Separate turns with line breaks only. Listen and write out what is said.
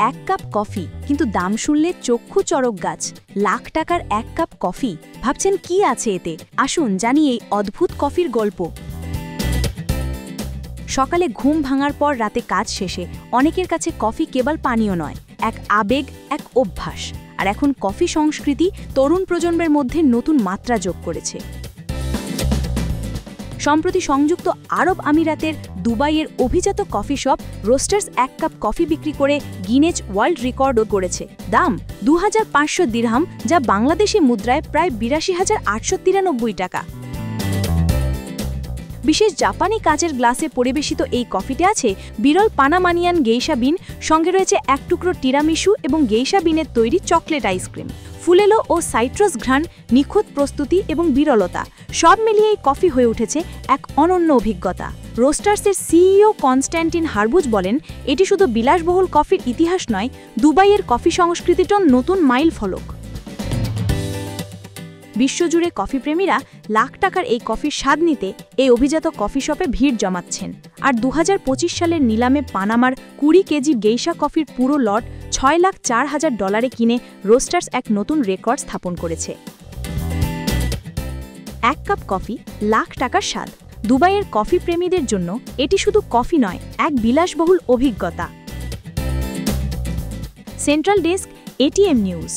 এক cup coffee, কিন্তু দাম শুনলে চক্ষু চড়ক গাছ। লাখ টাকার এক কাপ কফি, ভাবছেন কি আছে এতে? আসুন জানি এই অদ্ভুত কফির গল্প। সকালে ঘুম ভাঙার পর রাতে কাজ শেষে অনেকের কাছে কফি কেবল পানীয় নয়, এক আবেগ, এক অভ্যাস। আর এখন কফি সংস্কৃতি তরুণ প্রজন্মের মধ্যে নতুন মাত্রা যোগ করেছে। সম্প্রতি সংযুক্ত আরব আমিরাতের দুবাইয়ের অভিজাত কফি শপ রোস্টার্স এক কাপ কফি বিক্রি করে গিনেজ ওয়ার্ল্ড রেকর্ডও করেছে। দাম 2500 দিরহাম, যা বাংলাদেশি মুদ্রায় প্রায় 82,893 টাকা। বিশেষ জাপানি কাচের গ্লাসে পরিবেশিত এই কফিতে আছে বিরল পানামানিয়ান গেইশা বিন, সঙ্গে রয়েছে এক টুকরো টিরামিসু এবং গেইশা বিনের তৈরি চকলেট আইসক্রিম। ফুলেলো ও সাইট্রাস ঘ্রাণ, নিখুঁত প্রস্তুতি এবং বিরলতা, সব মিলিয়ে এই কফি হয়ে উঠেছে এক অনন্য অভিজ্ঞতা। রোস্টার্সের সিইও কনস্ট্যান্টিন হারবুজ বলেন, এটি শুধু বিলাসবহুল কফির ইতিহাস নয়, দুবাইয়ের কফি সংস্কৃতিটাও নতুন মাইল ফলক। বিশ্বজুড়ে কফিপ্রেমীরা লাখ টাকার এই কফির স্বাদ নিতে এই অভিজাত কফি শপে ভিড় জমাচ্ছেন। আর 2025 সালের নিলামে পানামার 20 কেজি গেইশা কফির পুরো লট $6,04,000 কিনে রোস্টার্স এক নতুন রেকর্ড স্থাপন করেছে। এক কাপ কফি, লাখ টাকার স্বাদ। দুবাইয়ের কফি প্রেমীদের জন্য এটি শুধু কফি নয়, এক বিলাসবহুল অভিজ্ঞতা। Central desk, ATM news.